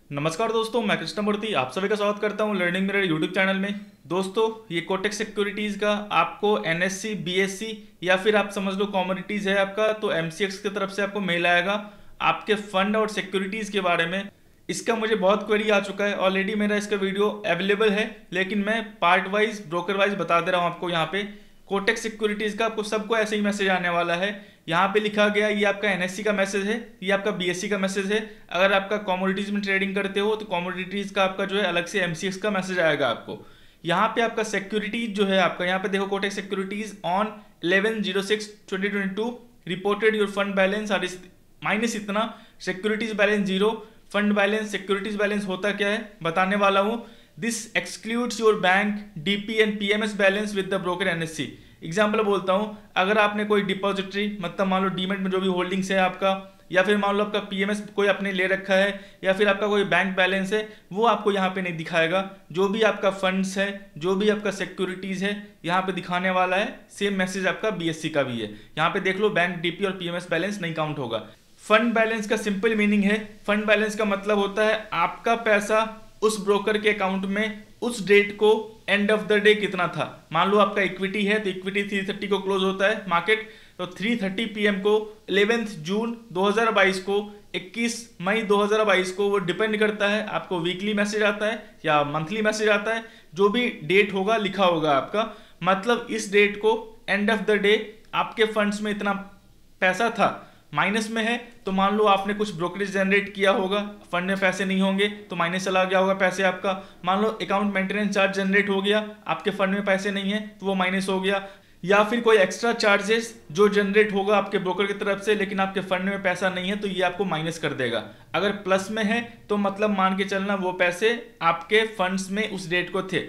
नमस्कार दोस्तों, मैं कृष्णमूर्ति आप सभी का स्वागत करता हूं लर्निंग मिरर यूट्यूब चैनल में। दोस्तों, ये कोटक सिक्योरिटीज़ का आपको एनएससी बीएससी या फिर आप समझ लो कमोडिटीज़ है आपका, तो एमसीएक्स की तरफ से आपको मेल आएगा आपके फंड और सिक्योरिटीज़ के बारे में। इसका मुझे बहुत क्वेरी आ चुका है, ऑलरेडी मेरा इसका वीडियो अवेलेबल है, लेकिन मैं पार्ट वाइज ब्रोकर वाइज बता दे रहा हूँ आपको। यहाँ पे कोटक सिक्योरिटीज़ का आपको सबको ऐसे ही मैसेज आने वाला है। यहाँ पे लिखा गया ये आपका एनएससी का मैसेज है, ये आपका बीएससी का मैसेज है। अगर आपका कमोडिटीज में ट्रेडिंग करते हो तो कमोडिटीज का आपका जो है अलग से एमसीएक्स का मैसेज आएगा आपको। यहाँ पे आपका सिक्योरिटीज जो है आपका, यहाँ पे देखो Kotak Securities on 11/06/2022 reported your fund balance are minus इतना, securities balance zero, fund balance securities balance होता क्या है बताने वाला हूँ। This excludes your bank DP and PMS balance with the broker NSC. Example बोलता हूँ, अगर आपने कोई डिपॉजिटरी मतलब मान लो डीमेट में जो भी होल्डिंग्स है आपका, या फिर मान लो आपका पीएमएस कोई आपने ले रखा है, या फिर आपका कोई बैंक बैलेंस है, वो आपको यहाँ पे नहीं दिखाएगा। जो भी आपका फंड्स है, जो भी आपका सिक्योरिटीज है, यहाँ पे दिखाने वाला है। सेम मैसेज आपका बीएससी का भी है। यहाँ पे देख लो, बैंक डीपी और पीएमएस बैलेंस नहीं काउंट होगा। फंड बैलेंस का सिंपल मीनिंग है, फंड बैलेंस का मतलब होता है आपका पैसा उस ब्रोकर के अकाउंट में उस डेट को एंड ऑफ द डे कितना था। मान लो आपका इक्विटी है तो इक्विटी 330 को क्लोज होता है मार्केट, तो 3:30 PM को 11 जून 2022 को 21 मई 2022 को वो डिपेंड करता है आपको वीकली मैसेज आता है या मंथली मैसेज आता है। जो भी डेट होगा लिखा होगा आपका, मतलब इस डेट को एंड ऑफ द डे आपके फंड्स में इतना पैसा था। माइनस में है तो मान लो आपने कुछ ब्रोकरेज जनरेट किया होगा, फंड में पैसे नहीं होंगे तो माइनस चला गया होगा पैसे आपका। मान लो अकाउंट मेंटेनेंस चार्ज जनरेट हो गया, आपके फंड में पैसे नहीं है तो वो माइनस हो गया। या फिर कोई एक्स्ट्रा चार्जेस जो जनरेट होगा आपके ब्रोकर की तरफ से, लेकिन आपके फंड में पैसा नहीं है तो ये आपको माइनस कर देगा। अगर प्लस में है तो मतलब मान के चलना वो पैसे आपके फंड्स में उस डेट को थे।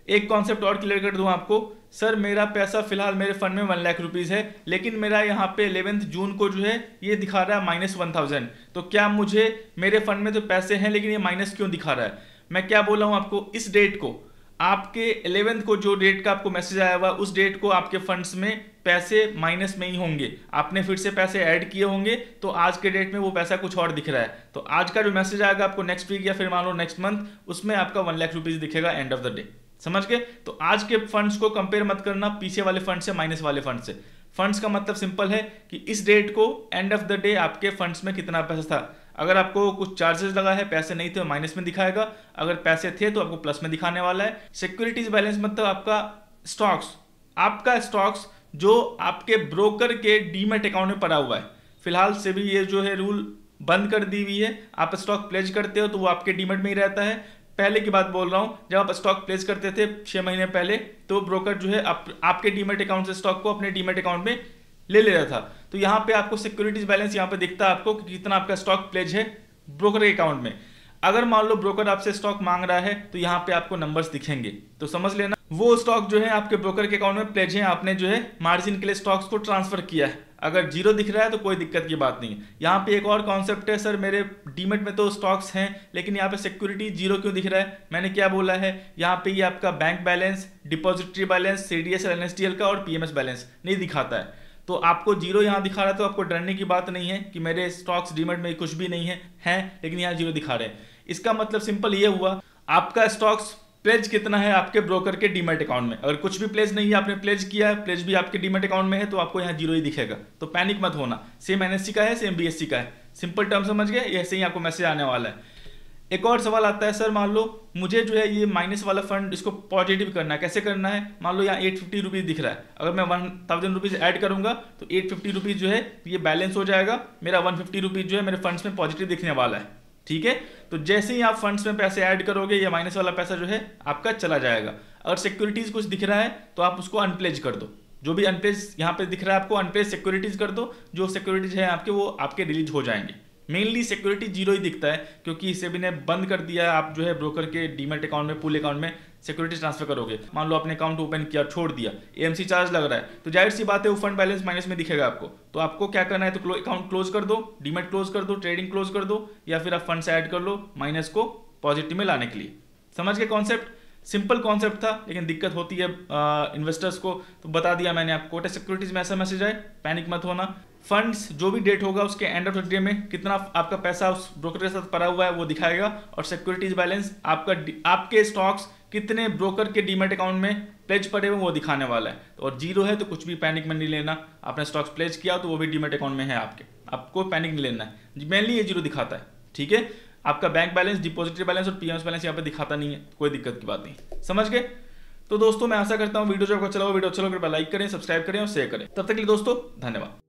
एक कॉन्सेप्ट और क्लियर कर दूं आपको, सर मेरा पैसा फिलहाल मेरे फंड में 1 लाख रुपीज़ है, लेकिन मेरा यहाँ पे 11 जून को जो है ये दिखा रहा है -1000। तो क्या मुझे मेरे फंड में तो पैसे हैं लेकिन ये माइनस क्यों दिखा रहा है? मैं क्या बोला हूँ आपको, इस डेट को आपके 11 को जो डेट का आपको मैसेज आया हुआ उस डेट को आपके फंड्स में पैसे माइनस में ही होंगे। आपने फिर से पैसे ऐड किए होंगे तो आज के डेट में वो पैसा कुछ और दिख रहा है। तो आज का जो मैसेज आएगा आपको नेक्स्ट वीक या फिर मान लो नेक्स्ट मंथ, उसमें आपका 1 लाख रुपीज़ दिखेगा एंड ऑफ द डे। समझ गए? तो आज के फंड्स को कंपेयर मत करना पीछे वाले फंड से, माइनस वाले फंड से। फंड्स का मतलब सिंपल है कि इस डेट को एंड ऑफ द डे आपके फंड्स में कितना पैसा था। अगर आपको कुछ चार्जेस लगा है, पैसे नहीं थे तो माइनस में दिखाएगा, अगर पैसे थे तो आपको प्लस में दिखाने वाला है। सिक्योरिटीज बैलेंस मतलब आपका स्टॉक्स, आपका स्टॉक्स जो आपके ब्रोकर के डीमेट अकाउंट में पड़ा हुआ है। फिलहाल से भी ये जो है रूल बंद कर दी हुई है, आप स्टॉक प्लेज करते हो तो वो आपके डीमेट में ही रहता है। पहले की बात बोल रहा हूं, जब आप स्टॉक प्लेस करते थे 6 महीने पहले, तो ब्रोकर जो है आपके डीमेट अकाउंट से स्टॉक को अपने डीमेट अकाउंट में ले रहा था। तो यहाँ पे आपको सिक्योरिटीज बैलेंस यहाँ पे दिखता है आपको कि कितना आपका स्टॉक प्लेज है ब्रोकर के अकाउंट में। अगर मान लो ब्रोकर आपसे स्टॉक मांग रहा है तो यहाँ पे आपको नंबर्स दिखेंगे, तो समझ लेना वो स्टॉक जो है आपके ब्रोकर के अकाउंट में प्लेज है, आपने जो है मार्जिन के लिए स्टॉक्स को ट्रांसफर किया है। अगर जीरो दिख रहा है तो कोई दिक्कत की बात नहीं है। यहाँ पे एक और कॉन्सेप्ट है, सर मेरे डीमेट में तो स्टॉक्स हैं लेकिन यहाँ पे सिक्योरिटी जीरो क्यों दिख रहा है? मैंने क्या बोला है, यहाँ पे ये आपका bank balance, depository balance, CDS NSDL का और पीएमएस बैलेंस नहीं दिखाता है। तो आपको जीरो यहाँ दिखा रहा है तो आपको डरने की बात नहीं है कि मेरे स्टॉक्स डीमेट में कुछ भी नहीं है लेकिन यहाँ जीरो दिखा रहे हैं। इसका मतलब सिंपल ये हुआ, आपका स्टॉक्स प्लेज कितना है आपके ब्रोकर के डीमेट अकाउंट में। अगर कुछ भी प्लेज नहीं है, आपने प्लेज किया है, प्लेज भी आपके डीमेट अकाउंट में है, तो आपको यहाँ जीरो ही दिखेगा। तो पैनिक मत होना, सेम एनएससी का है, सेम बीएससी का है। सिंपल टर्म समझ गए? ऐसे ही आपको मैसेज आने वाला है। एक और सवाल आता है, सर मान लो मुझे जो है ये माइनस वाला फंड इसको पॉजिटिव करना है, कैसे करना है? मान लो यहाँ 850 रुपीज़ दिख रहा है, अगर मैं 1000 रुपीज़ ऐड करूंगा तो 850 रुपीज़ जो है ये बैलेंस हो जाएगा, मेरा 150 रुपीज़ जो है मेरे फंड्स में पॉजिटिव दिखने वाला है। ठीक है, तो जैसे ही आप फंड्स में पैसे ऐड करोगे ये माइनस वाला पैसा जो है आपका चला जाएगा। अगर सिक्योरिटीज कुछ दिख रहा है तो आप उसको अनप्लेज कर दो। जो भी अनप्लेज यहाँ पे दिख रहा है आपको अनप्लेज सिक्योरिटीज कर दो, जो सिक्योरिटीज है आपके वो आपके रिलीज हो जाएंगे। मेनली सिक्योरिटी जीरो ही दिखता है क्योंकि सेबी ने बंद कर दिया है, आप जो है ब्रोकर के डीमेट अकाउंट में, पूल अकाउंट में सिक्योरिटी ट्रांसफर करोगे। मान लो आपने अकाउंट ओपन किया, छोड़ दिया, एएमसी चार्ज लग रहा है, तो जाहिर सी बात है वो फंड बैलेंस माइनस में दिखेगा आपको। तो आपको क्या करना है, तो अकाउंट क्लोज कर दो, डीमेट क्लोज कर दो, ट्रेडिंग क्लोज कर दो, या फिर आप फंड से ऐड कर लो माइनस को पॉजिटिव में लाने के लिए। समझ के कॉन्सेप्ट? सिंपल कॉन्सेप्ट था, लेकिन दिक्कत होती है इन्वेस्टर्स को, तो बता दिया मैंने आपको। कोटेक सिक्योरिटीज में ऐसा मैसेज आए, पैनिक मत होना। फंड्स जो भी डेट होगा उसके एंड ऑफ द डे में कितना आपका पैसा उस ब्रोकर के साथ पड़ा हुआ है वो दिखाएगा, और सिक्योरिटीज बैलेंस आपके स्टॉक्स कितने ब्रोकर के डीमेट अकाउंट में प्लेज पड़े हुए वो दिखाने वाला है। तो और जीरो है तो कुछ भी पैनिक में नहीं लेना। आपने स्टॉक्स प्लेज किया तो वो भी डीमेट अकाउंट में है आपके, आपको पैनिक नहीं लेना है। मेनली ये जीरो दिखाता है, ठीक है। आपका बैंक बैलेंस, डिपॉजिटरी बैलेंस और पीएमएस बैलेंस यहाँ पे दिखाता नहीं है, कोई दिक्कत की बात नहीं, समझ गए। तो दोस्तों मैं आशा करता हूँ वीडियो जो आपको अच्छा लगा, वीडियो अच्छा लगा लाइक करें, सब्सक्राइब करें और शेयर करें। तब तक के लिए दोस्तों धन्यवाद।